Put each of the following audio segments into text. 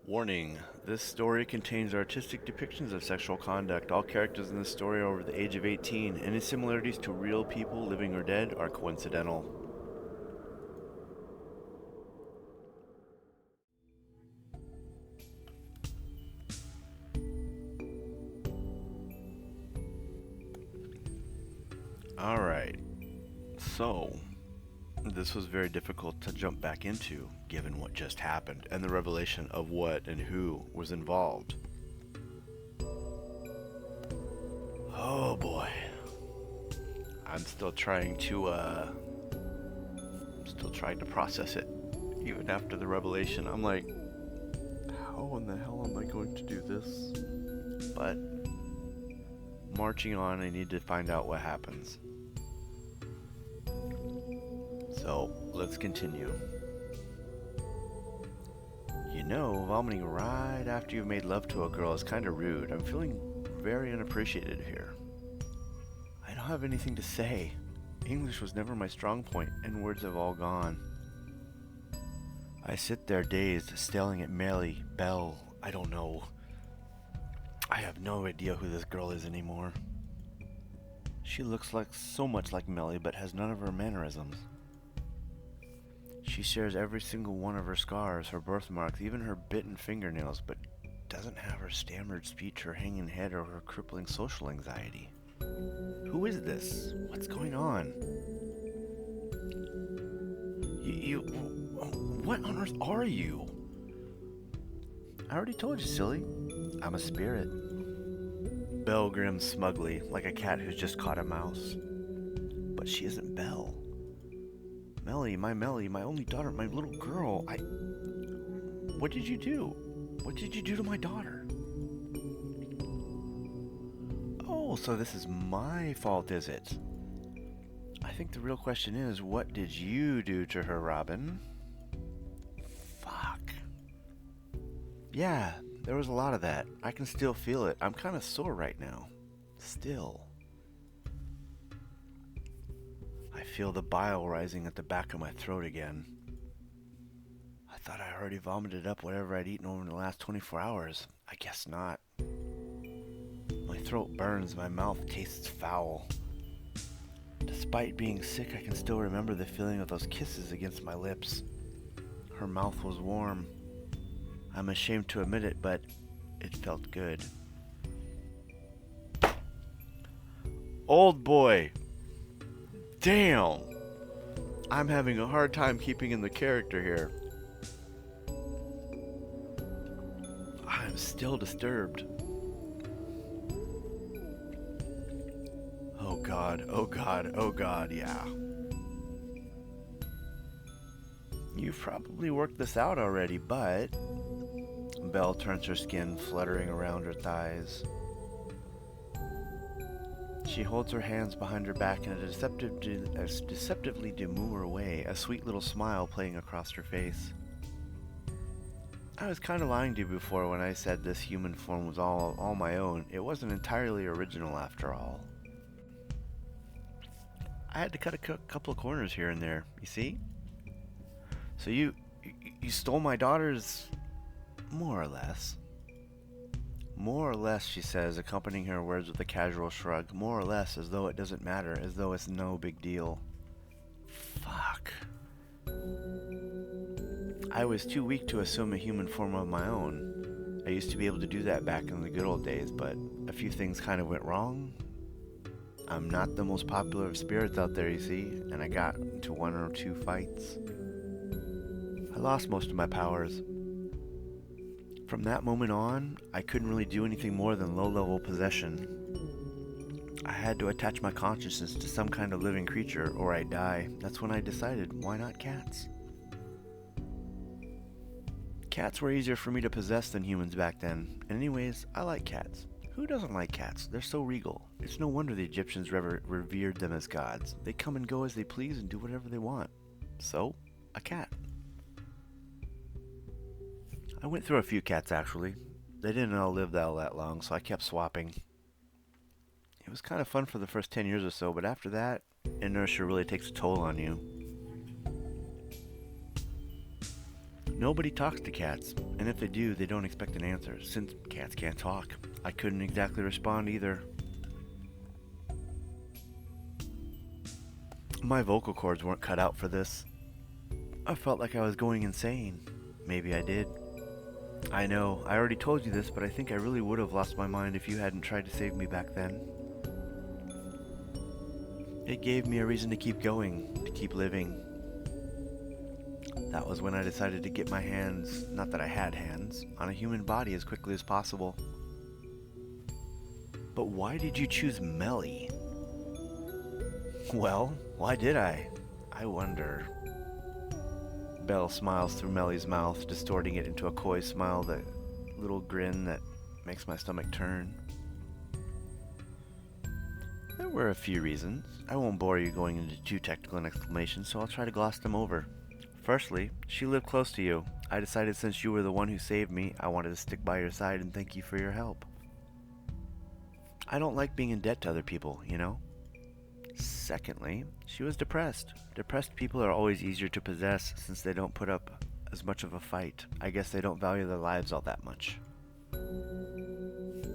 Warning: this story contains artistic depictions of sexual conduct. All characters in this story are over the age of 18. Any similarities to real people, living or dead, are coincidental. Alright, so this was very difficult to jump back into, given what just happened and the revelation of what and who was involved. Oh boy. I'm still trying to process it. Even after the revelation, I'm like, how in the hell am I going to do this? But marching on, I need to find out what happens. So, let's continue. You know, vomiting right after you've made love to a girl is kinda rude. I'm feeling very unappreciated here. I don't have anything to say. English was never my strong point, and words have all gone. I sit there dazed, staring at Melly, Belle, I don't know. I have no idea who this girl is anymore. She looks like so much like Melly, but has none of her mannerisms. She shares every single one of her scars, her birthmarks, even her bitten fingernails, but doesn't have her stammered speech, her hanging head, or her crippling social anxiety. Who is this? What's going on? What on earth are you? I already told you, silly. I'm a spirit. Belle grins smugly, like a cat who's just caught a mouse. But she isn't Belle. Melly, my only daughter, my little girl. What did you do? What did you do to my daughter? Oh, so this is my fault, is it? I think the real question is, what did you do to her, Robin? Fuck. Yeah, there was a lot of that. I can still feel it. I'm kind of sore right now. Still. I feel the bile rising at the back of my throat again. I thought I already vomited up whatever I'd eaten over the last 24 hours. I guess not. My throat burns, my mouth tastes foul. Despite being sick, I can still remember the feeling of those kisses against my lips. Her mouth was warm. I'm ashamed to admit it, but it felt good. Old boy! Damn! I'm having a hard time keeping in the character here. I'm still disturbed. Oh god, oh god, oh god, yeah. You've probably worked this out already, but... Belle turns her skin fluttering around her thighs. She holds her hands behind her back in a deceptively demure way, a sweet little smile playing across her face. I was kind of lying to you before when I said this human form was all my own. It wasn't entirely original after all. I had to cut a couple of corners here and there, you see? So you stole my daughter's... more or less. More or less, she says, accompanying her words with a casual shrug. More or less, as though it doesn't matter, as though it's no big deal. Fuck. I was too weak to assume a human form of my own. I used to be able to do that back in the good old days, but a few things kind of went wrong. I'm not the most popular of spirits out there, you see, and I got into one or two fights. I lost most of my powers. From that moment on, I couldn't really do anything more than low-level possession. I had to attach my consciousness to some kind of living creature or I'd die. That's when I decided, why not cats? Cats were easier for me to possess than humans back then. And anyways, I like cats. Who doesn't like cats? They're so regal. It's no wonder the Egyptians revered them as gods. They come and go as they please and do whatever they want. So, a cat. I went through a few cats actually. They didn't all live all that long, so I kept swapping. It was kind of fun for the first 10 years or so, but after that, inertia really takes a toll on you. Nobody talks to cats, and if they do, they don't expect an answer. Since cats can't talk, I couldn't exactly respond either. My vocal cords weren't cut out for this. I felt like I was going insane. Maybe I did. I know, I already told you this, but I think I really would have lost my mind if you hadn't tried to save me back then. It gave me a reason to keep going, to keep living. That was when I decided to get my hands, not that I had hands, on a human body as quickly as possible. But why did you choose Melly? Well, why did I? I wonder. Belle smiles through Melly's mouth, distorting it into a coy smile, the little grin that makes my stomach turn. There were a few reasons. I won't bore you going into too technical an explanation, so I'll try to gloss them over. Firstly, she lived close to you. I decided since you were the one who saved me, I wanted to stick by your side and thank you for your help. I don't like being in debt to other people, you know? Secondly, she was depressed. Depressed people are always easier to possess since they don't put up as much of a fight. I guess they don't value their lives all that much.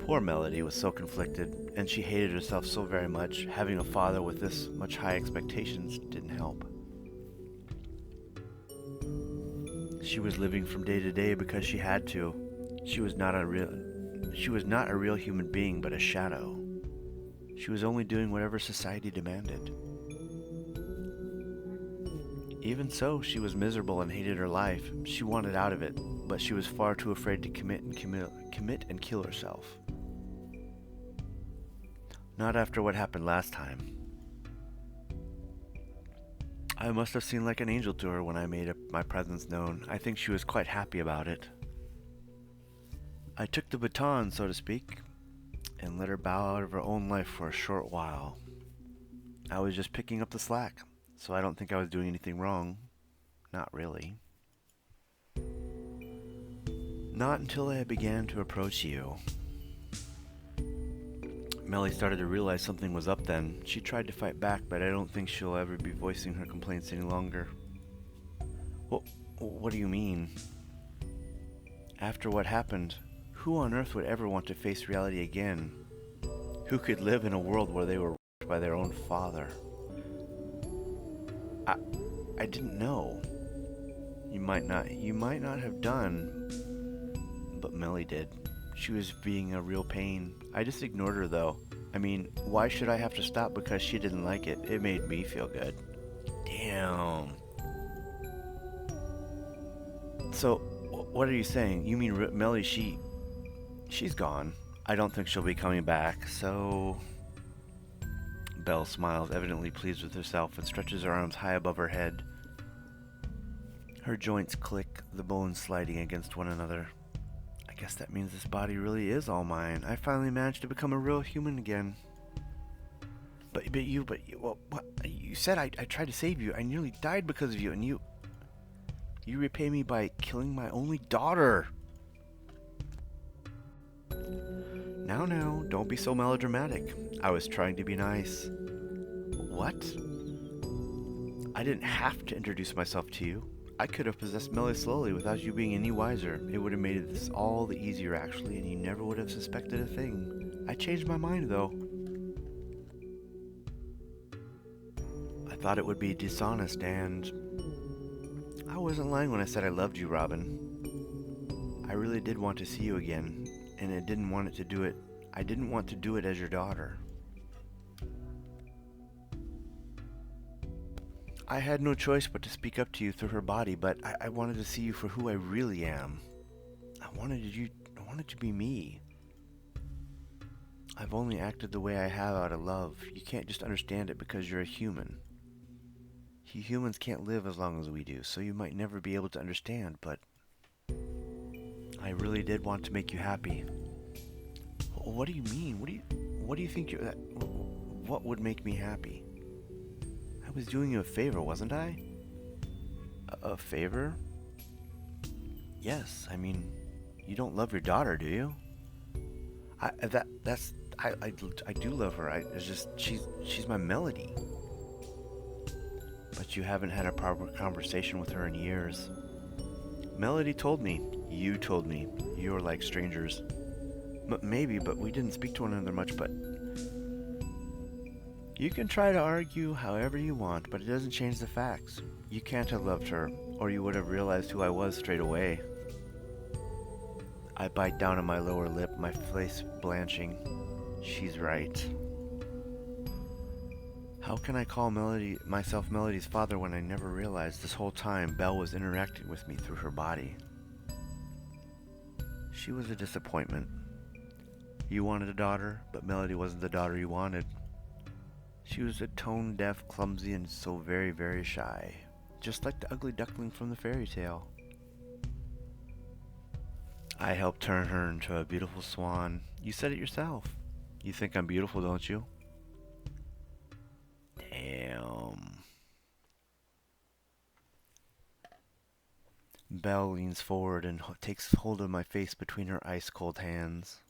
Poor Melody was so conflicted, and she hated herself so very much. Having a father with this much high expectations didn't help. She was living from day to day because she had to. She was not a real human being, but a shadow. She was only doing whatever society demanded. Even so, she was miserable and hated her life. She wanted out of it, but she was far too afraid to commit and kill herself. Not after what happened last time. I must have seemed like an angel to her when I made my presence known. I think she was quite happy about it. I took the baton, so to speak, and let her bow out of her own life for a short while. I was just picking up the slack, so I don't think I was doing anything wrong. Not really. Not until I began to approach you. Melly started to realize something was up then. She tried to fight back, but I don't think she'll ever be voicing her complaints any longer. What do you mean? After what happened, who on earth would ever want to face reality again? Who could live in a world where they were raised by their own father? I didn't know. You might not have done, but Melly did. She was being a real pain. I just ignored her though. I mean, why should I have to stop because she didn't like it? It made me feel good. Damn. So, what are you saying? You mean Melly, she's gone. I don't think she'll be coming back, so... Belle smiles, evidently pleased with herself, and stretches her arms high above her head. Her joints click, the bones sliding against one another. I guess that means this body really is all mine. I finally managed to become a real human again. But you, well, what? You said I tried to save you. I nearly died because of you, and you repay me by killing my only daughter. Now, don't be so melodramatic. I was trying to be nice. What? I didn't have to introduce myself to you. I could have possessed Melly slowly without you being any wiser. It would have made this all the easier, actually, and you never would have suspected a thing. I changed my mind, though. I thought it would be dishonest, and... I wasn't lying when I said I loved you, Robin. I really did want to see you again, and I didn't want to do it as your daughter. I had no choice but to speak up to you through her body, but I wanted to see you for who I really am. I wanted to be me. I've only acted the way I have out of love. You can't just understand it because you're a human. Humans can't live as long as we do, so you might never be able to understand, but I really did want to make you happy. What do you mean? What do you think what would make me happy? I was doing you a favor, wasn't I? A favor? Yes, I mean, you don't love your daughter, do you? I do love her. She's my Melody. But you haven't had a proper conversation with her in years. Melody told me. You told me. You were like strangers. Maybe, but we didn't speak to one another much, but you can try to argue however you want, but it doesn't change the facts. You can't have loved her, or you would have realized who I was straight away. I bite down on my lower lip, my face blanching. She's right. How can I call myself Melody's father when I never realized this whole time Belle was interacting with me through her body? She was a disappointment. You wanted a daughter, but Melody wasn't the daughter you wanted. She was a tone-deaf, clumsy, and so very, very shy. Just like the ugly duckling from the fairy tale. I helped turn her into a beautiful swan. You said it yourself. You think I'm beautiful, don't you? Damn. Belle leans forward and takes hold of my face between her ice-cold hands.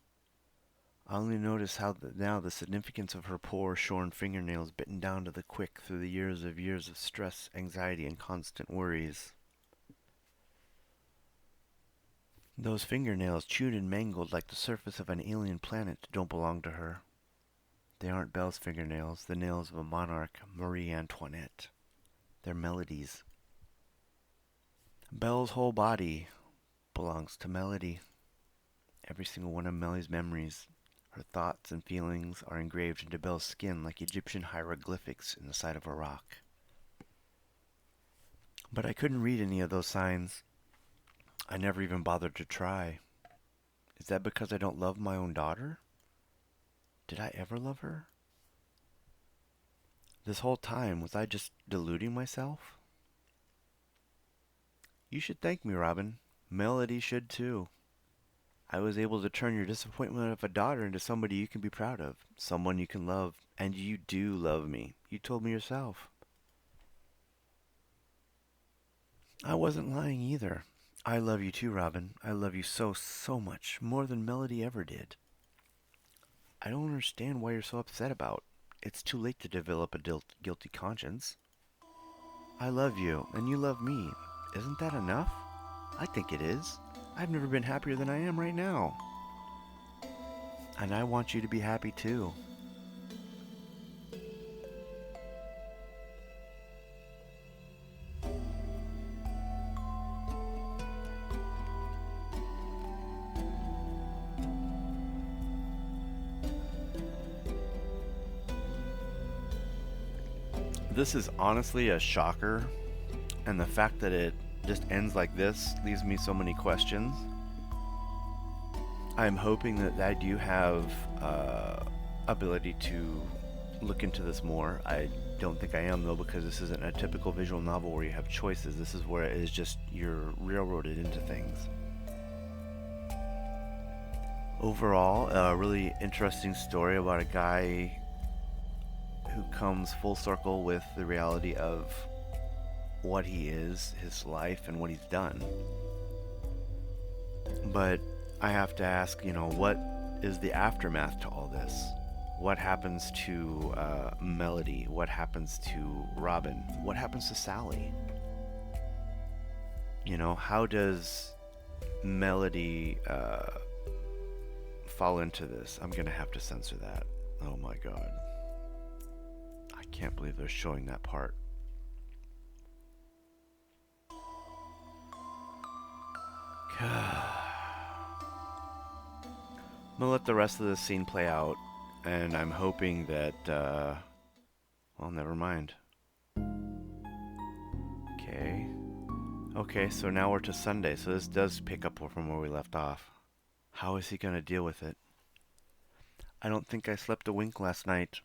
I only notice now the significance of her poor, shorn fingernails bitten down to the quick through the years of stress, anxiety, and constant worries. Those fingernails, chewed and mangled like the surface of an alien planet, don't belong to her. They aren't Belle's fingernails, the nails of a monarch, Marie Antoinette. They're Melody's. Belle's whole body belongs to Melody. Every single one of Melody's memories, her thoughts and feelings are engraved into Belle's skin like Egyptian hieroglyphics in the side of a rock. But I couldn't read any of those signs. I never even bothered to try. Is that because I don't love my own daughter? Did I ever love her? This whole time, was I just deluding myself? You should thank me, Robin. Melody should too. I was able to turn your disappointment of a daughter into somebody you can be proud of, someone you can love, and you do love me. You told me yourself. I wasn't lying either. I love you too, Robin. I love you so, so much, more than Melody ever did. I don't understand why you're so upset about. It's too late to develop a guilty conscience. I love you, and you love me. Isn't that enough? I think it is. I've never been happier than I am right now. And I want you to be happy too. This is honestly a shocker, and the fact that it just ends like this leaves me so many questions. I'm hoping that I do have ability to look into this more. I don't think I am though, because this isn't a typical visual novel where you have choices. This is where it is just you're railroaded into things. Overall, a really interesting story about a guy who comes full circle with the reality of what he is, his life, and what he's done. But I have to ask, what is the aftermath to all this? What happens to Melody? What happens to Robin? What happens to Sally? How does Melody fall into this? I'm gonna have to censor that. Oh my god. I can't believe they're showing that part. I'm gonna let the rest of this scene play out, and I'm hoping that, well, never mind. Okay, so now we're to Sunday, so this does pick up from where we left off. How is he gonna deal with it? I don't think I slept a wink last night.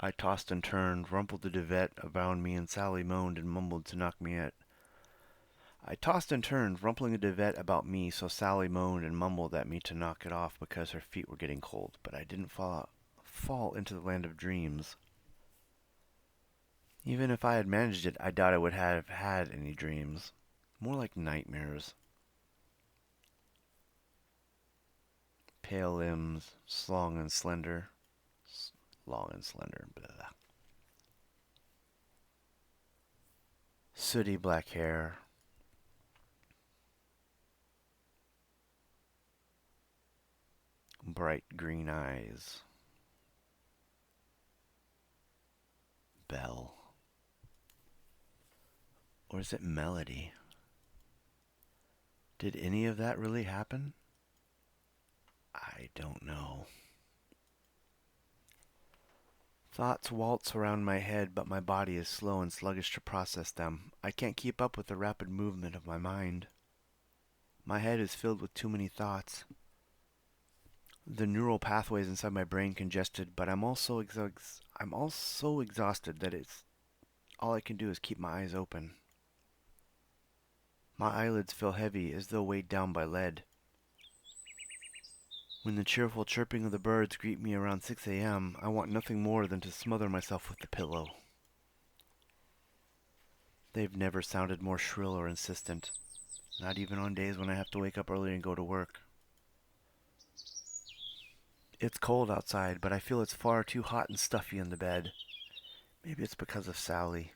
I tossed and turned, rumpled the duvet around me, and Sally moaned and mumbled to knock me out. I tossed and turned, rumpling the duvet about me, so Sally moaned and mumbled at me to knock it off because her feet were getting cold, but I didn't fall into the land of dreams. Even if I had managed it, I doubt I would have had any dreams. More like nightmares. Pale limbs, long and slender. Long and slender, blah. Sooty black hair. bright green eyes. Belle. Or is it Melody? Did any of that really happen? I don't know. Thoughts waltz around my head, but my body is slow and sluggish to process them. I can't keep up with the rapid movement of my mind. My head is filled with too many thoughts. The neural pathways inside my brain congested, but I'm also exhausted that it's all I can do is keep my eyes open. My eyelids feel heavy as though weighed down by lead. When the cheerful chirping of the birds greet me around 6 a.m., I want nothing more than to smother myself with the pillow. They've never sounded more shrill or insistent, not even on days when I have to wake up early and go to work. It's cold outside, but I feel it's far too hot and stuffy in the bed. Maybe it's because of Sally.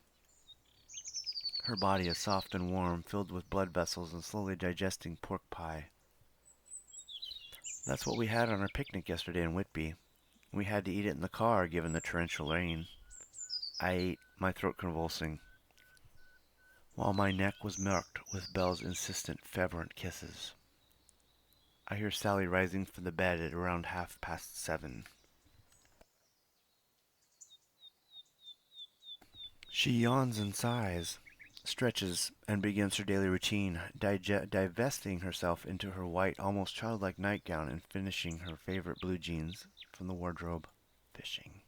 Her body is soft and warm, filled with blood vessels and slowly digesting pork pie. That's what we had on our picnic yesterday in Whitby. We had to eat it in the car given the torrential rain. I ate, my throat convulsing, while my neck was marked with Belle's insistent, fervent kisses. I hear Sally rising from the bed at around 7:30. She yawns and sighs, stretches, and begins her daily routine, divesting herself into her white, almost childlike nightgown and finishing her favorite blue jeans from the wardrobe. Fishing.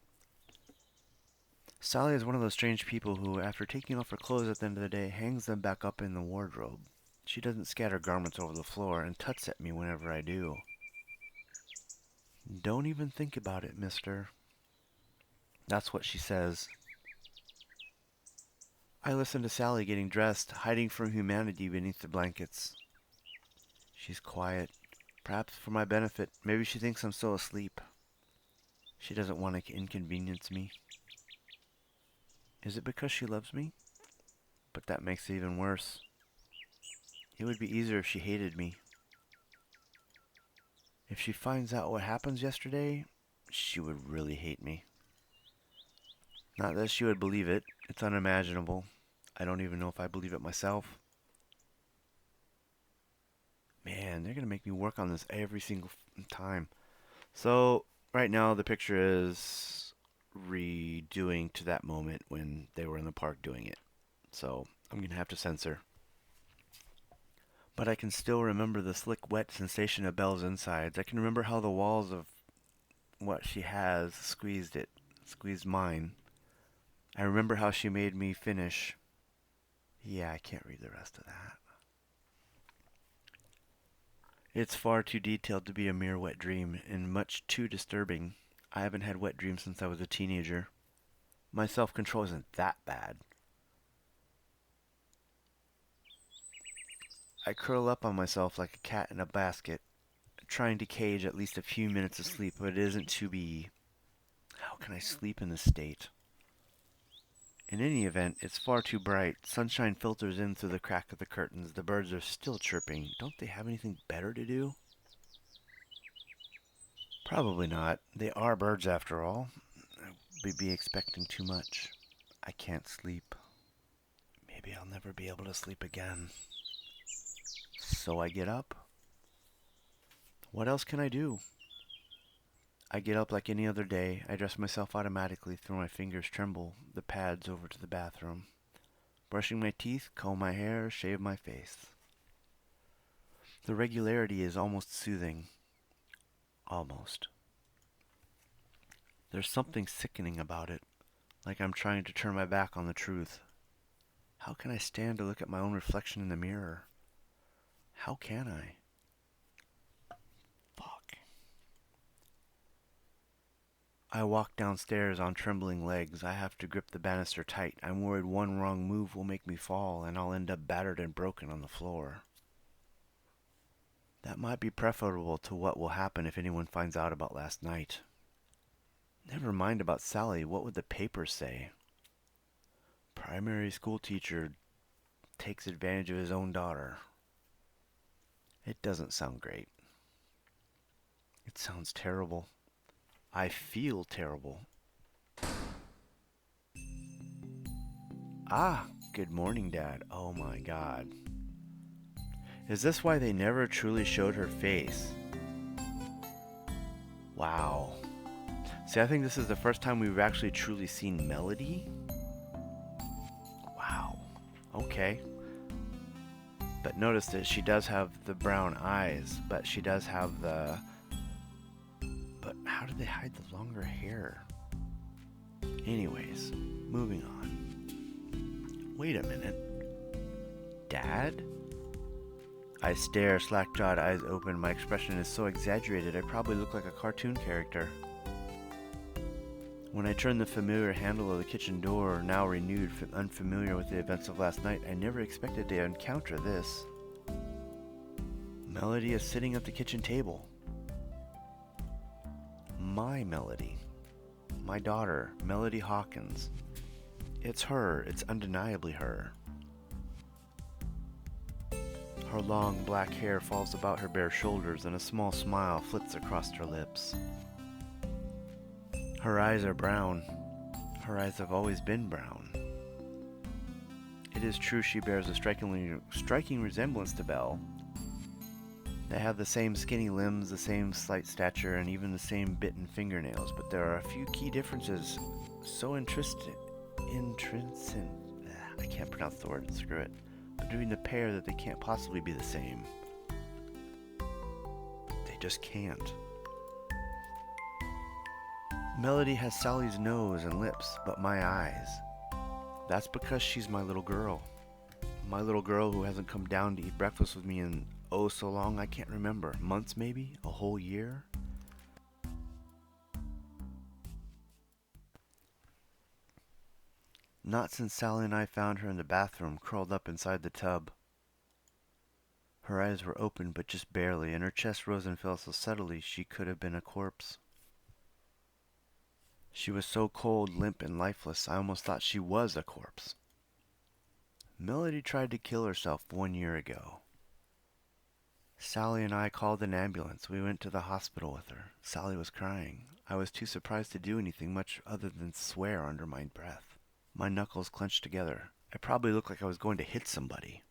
Sally is one of those strange people who, after taking off her clothes at the end of the day, hangs them back up in the wardrobe. She doesn't scatter garments over the floor and tuts at me whenever I do. Don't even think about it, mister. That's what she says. I listen to Sally getting dressed, hiding from humanity beneath the blankets. She's quiet, perhaps for my benefit. Maybe she thinks I'm still asleep. She doesn't want to inconvenience me. Is it because she loves me? But that makes it even worse. It would be easier if she hated me. If she finds out what happens yesterday, she would really hate me. Not that she would believe it. It's unimaginable. I don't even know if I believe it myself. Man, they're going to make me work on this every single time. So, right now the picture is redoing to that moment when they were in the park doing it. So, I'm going to have to censor. But I can still remember the slick, wet sensation of Belle's insides. I can remember how the walls of what she has squeezed mine. I remember how she made me finish. Yeah, I can't read the rest of that. It's far too detailed to be a mere wet dream, and much too disturbing. I haven't had wet dreams since I was a teenager. My self-control isn't that bad. I curl up on myself like a cat in a basket, trying to cage at least a few minutes of sleep, but it isn't to be. How can I sleep in this state? In any event, it's far too bright. Sunshine filters in through the crack of the curtains. The birds are still chirping. Don't they have anything better to do? Probably not. They are birds after all. I'd be expecting too much. I can't sleep. Maybe I'll never be able to sleep again. So I get up. What else can I do? I get up like any other day. I dress myself automatically, through my fingers tremble, the pads over to the bathroom. Brushing my teeth, comb my hair, shave my face. The regularity is almost soothing. Almost. There's something sickening about it, like I'm trying to turn my back on the truth. How can I stand to look at my own reflection in the mirror? How can I? Fuck. I walk downstairs on trembling legs. I have to grip the banister tight. I'm worried one wrong move will make me fall, and I'll end up battered and broken on the floor. That might be preferable to what will happen if anyone finds out about last night. Never mind about Sally. What would the papers say? Primary school teacher takes advantage of his own daughter. It doesn't sound great. It sounds terrible. I feel terrible. Ah, good morning, Dad. Oh my God. Is this why they never truly showed her face? Wow. See, I think this is the first time we've actually truly seen Melody. Wow. Okay. But notice that she does have the brown eyes, but she does have the... But how did they hide the longer hair? Anyways, moving on. Wait a minute. Dad? I stare, slack-jawed, eyes open. My expression is so exaggerated I probably look like a cartoon character. When I turn the familiar handle of the kitchen door, now renewed, unfamiliar with the events of last night, I never expected to encounter this. Melody is sitting at the kitchen table. My Melody. My daughter, Melody Hawkins. It's her. It's undeniably her. Her long black hair falls about her bare shoulders and a small smile flits across her lips. Her eyes are brown. Her eyes have always been brown. It is true she bears a striking resemblance to Belle. They have the same skinny limbs, the same slight stature, and even the same bitten fingernails, but there are a few key differences so I can't pronounce the word, screw it, between the pair that they can't possibly be the same. They just can't. Melody has Sally's nose and lips, but my eyes. That's because she's my little girl. My little girl who hasn't come down to eat breakfast with me in oh so long I can't remember. Months maybe? A whole year? Not since Sally and I found her in the bathroom, curled up inside the tub. Her eyes were open, but just barely, and her chest rose and fell so subtly she could have been a corpse. She was so cold, limp, and lifeless, I almost thought she was a corpse. Melody tried to kill herself 1 year ago. Sally and I called an ambulance. We went to the hospital with her. Sally was crying. I was too surprised to do anything much other than swear under my breath. My knuckles clenched together. I probably looked like I was going to hit somebody.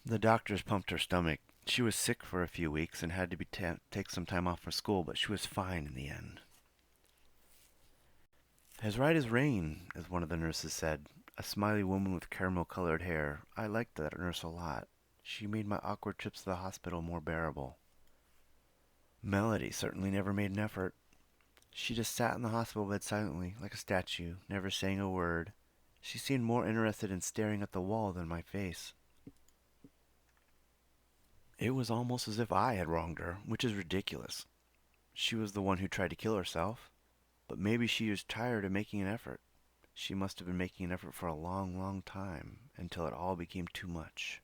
The doctors pumped her stomach. She was sick for a few weeks and had to take some time off for school, but she was fine in the end. As right as rain, as one of the nurses said. A smiley woman with caramel-colored hair. I liked that nurse a lot. She made my awkward trips to the hospital more bearable. Melody certainly never made an effort. She just sat in the hospital bed silently, like a statue, never saying a word. She seemed more interested in staring at the wall than my face. It was almost as if I had wronged her, which is ridiculous. She was the one who tried to kill herself. But maybe she was tired of making an effort. She must have been making an effort for a long, long time, until it all became too much.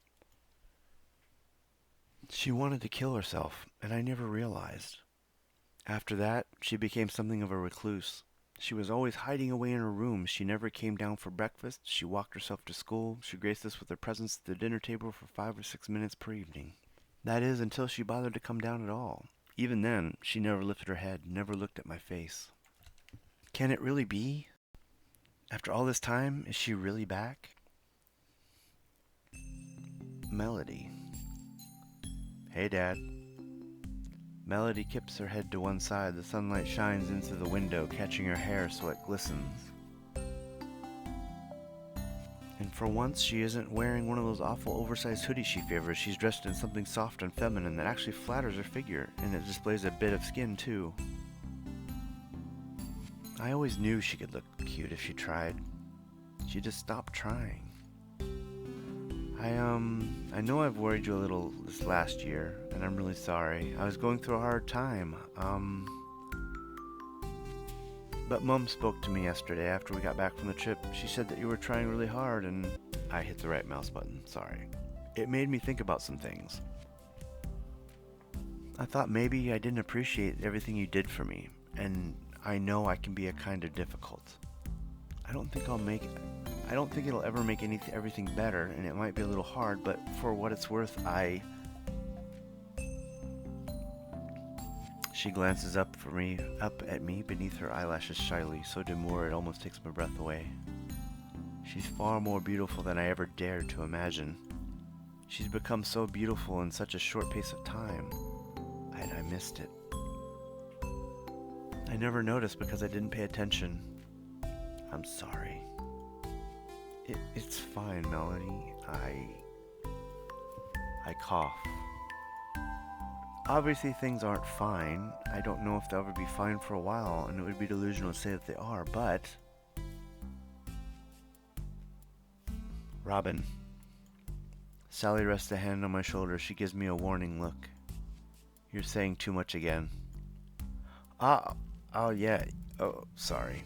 She wanted to kill herself, and I never realized. After that, she became something of a recluse. She was always hiding away in her room. She never came down for breakfast. She walked herself to school. She graced us with her presence at the dinner table for 5 or 6 minutes per evening. That is, until she bothered to come down at all. Even then, she never lifted her head, never looked at my face. Can it really be? After all this time, is she really back? Melody. Hey, Dad. Melody kips her head to one side. The sunlight shines into the window, catching her hair so it glistens. And for once, she isn't wearing one of those awful oversized hoodies she favors. She's dressed in something soft and feminine that actually flatters her figure, and it displays a bit of skin, too. I always knew she could look cute if she tried. She just stopped trying. I know I've worried you a little this last year, and I'm really sorry. I was going through a hard time. But Mom spoke to me yesterday after we got back from the trip. She said that you were trying really hard, and I hit the right mouse button, sorry. It made me think about some things. I thought maybe I didn't appreciate everything you did for me, and I know I can be a kind of difficult. I don't think it'll ever make everything better, and it might be a little hard, but for what it's worth, She glances up at me beneath her eyelashes shyly, so demure it almost takes my breath away. She's far more beautiful than I ever dared to imagine. She's become so beautiful in such a short pace of time. I missed it. I never noticed because I didn't pay attention. I'm sorry. It's fine, Melody. I cough. Obviously things aren't fine. I don't know if they'll ever be fine for a while, and it would be delusional to say that they are, but... Robin. Sally rests a hand on my shoulder. She gives me a warning look. You're saying too much again. Oh yeah. Oh, sorry.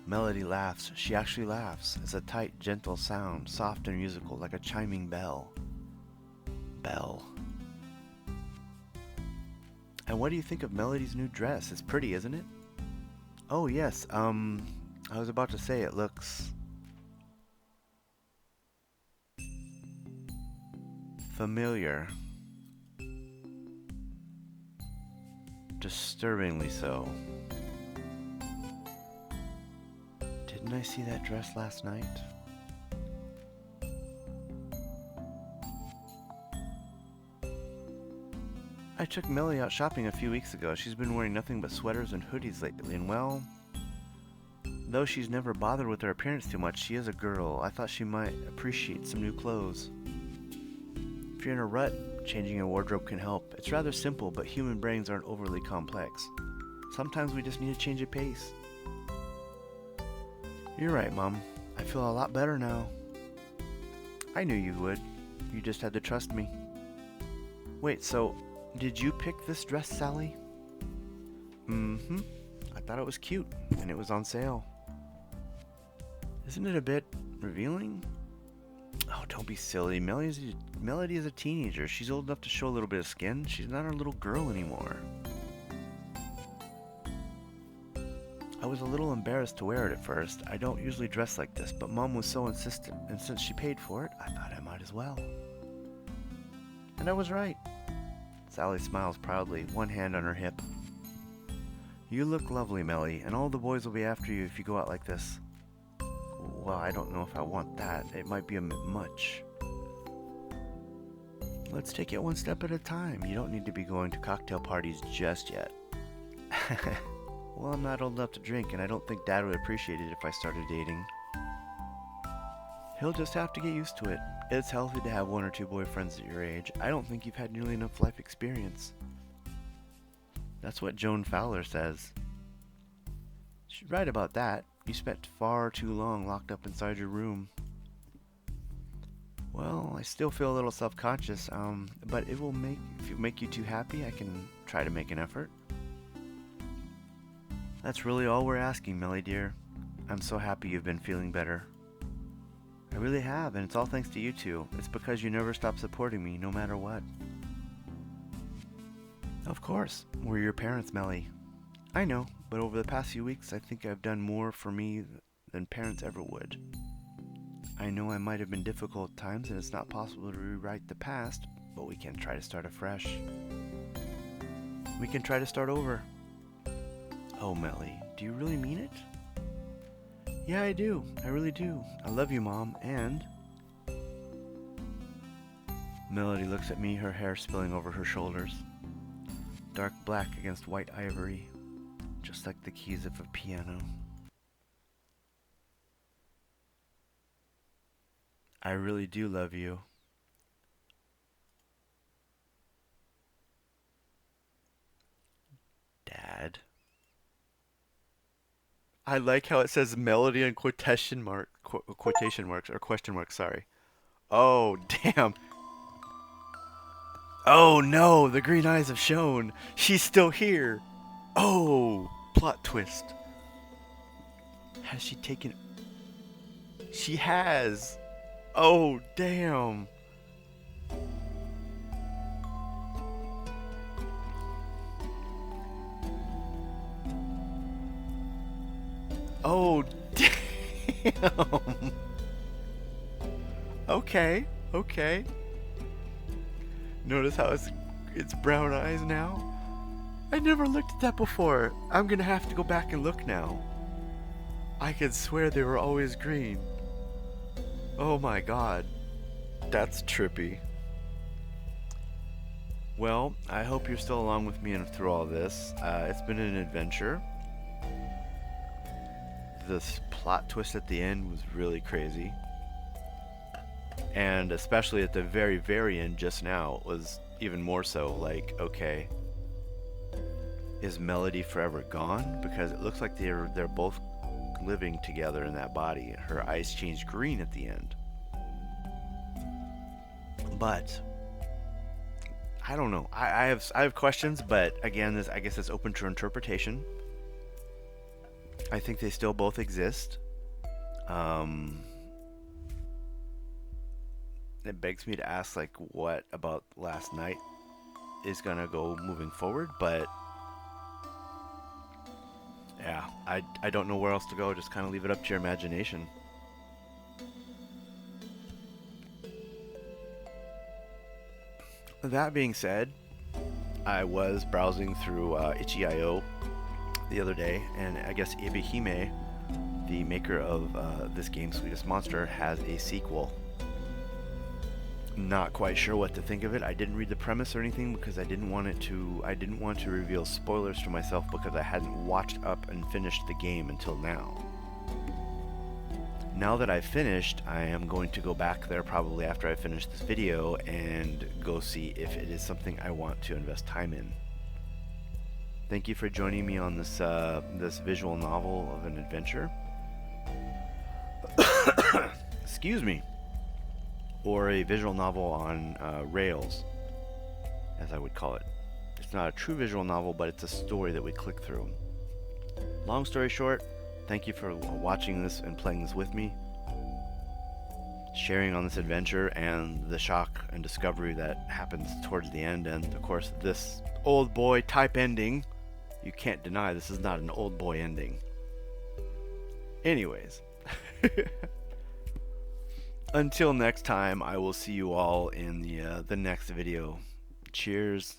Melody laughs. She actually laughs. It's a tight, gentle sound, soft and musical, like a chiming bell. Bell. And what do you think of Melody's new dress? It's pretty, isn't it? Oh, yes. I was about to say it looks... familiar. Disturbingly so. Didn't I see that dress last night? I took Melly out shopping a few weeks ago. She's been wearing nothing but sweaters and hoodies lately, and well, though she's never bothered with her appearance too much, she is a girl. I thought she might appreciate some new clothes. If you're in a rut, changing your wardrobe can help. It's rather simple, but human brains aren't overly complex. Sometimes we just need a change of pace. You're right, Mom. I feel a lot better now. I knew you would. You just had to trust me. Wait, so did you pick this dress, Sally? Mm-hmm. I thought it was cute, and it was on sale. Isn't it a bit revealing? Oh, don't be silly. Melody is a teenager. She's old enough to show a little bit of skin. She's not a little girl anymore. I was a little embarrassed to wear it at first. I don't usually dress like this, but Mom was so insistent, and since she paid for it, I thought I might as well. And I was right. Sally smiles proudly, one hand on her hip. You look lovely, Melly, and all the boys will be after you if you go out like this. Well, I don't know if I want that. It might be a bit much. Let's take it one step at a time. You don't need to be going to cocktail parties just yet. Well, I'm not old enough to drink, and I don't think Dad would appreciate it if I started dating. He'll just have to get used to it. It's healthy to have one or two boyfriends at your age. I don't think you've had nearly enough life experience. That's what Joan Fowler says. She's right about that. You spent far too long locked up inside your room. Well, I still feel a little self-conscious, but if it make you too happy, I can try to make an effort. That's really all we're asking, Melly dear. I'm so happy you've been feeling better. I really have, and it's all thanks to you two. It's because you never stop supporting me, no matter what. Of course, we're your parents, Melly. I know, but over the past few weeks, I think I've done more for me than parents ever would. I know I might have been difficult at times, and it's not possible to rewrite the past, but we can try to start afresh. We can try to start over. Oh, Melly, do you really mean it? Yeah, I do. I really do. I love you, Mom, and... Melody looks at me, her hair spilling over her shoulders. Dark black against white ivory, just like the keys of a piano. I really do love you. Dad. I like how it says Melody in quotation marks or question marks, sorry. Oh, damn. Oh no, the green eyes have shown. She's still here. Oh, plot twist. Has she taken... She has. Oh, damn. Oh, damn. Okay, okay. Notice how it's brown eyes now? I never looked at that before. I'm gonna have to go back and look now. I could swear they were always green. Oh my god. That's trippy. Well, I hope you're still along with me through all this. It's been an adventure. This plot twist at the end was really crazy. And especially at the very, very end just now, it was even more so. Like, okay, is Melody forever gone? Because it looks like they're both living together in that body. Her eyes changed green at the end. But I don't know. I have questions, but again, I guess it's open to interpretation. I think they still both exist. It begs me to ask, like, what about last night is gonna go moving forward, but yeah, I don't know where else to go. Just kind of leave it up to your imagination. That being said, I was browsing through itch.io the other day, and I guess Ebihime, the maker of this game, Sweetest Monster, has a sequel. Not quite sure what to think of it. I didn't read the premise or anything because I didn't want to reveal spoilers for myself because I hadn't watched up and finished the game until now. Now that I've finished, I am going to go back there probably after I finish this video and go see if it is something I want to invest time in. Thank you for joining me on this this visual novel of an adventure. Excuse me. Or a visual novel on rails, as I would call it. It's not a true visual novel, but it's a story that we click through. Long story short, thank you for watching this and playing this with me, sharing on this adventure and the shock and discovery that happens towards the end, and of course this old boy type ending. You can't deny this is not an old boy ending. Anyways. Until next time, I will see you all in the next video. Cheers.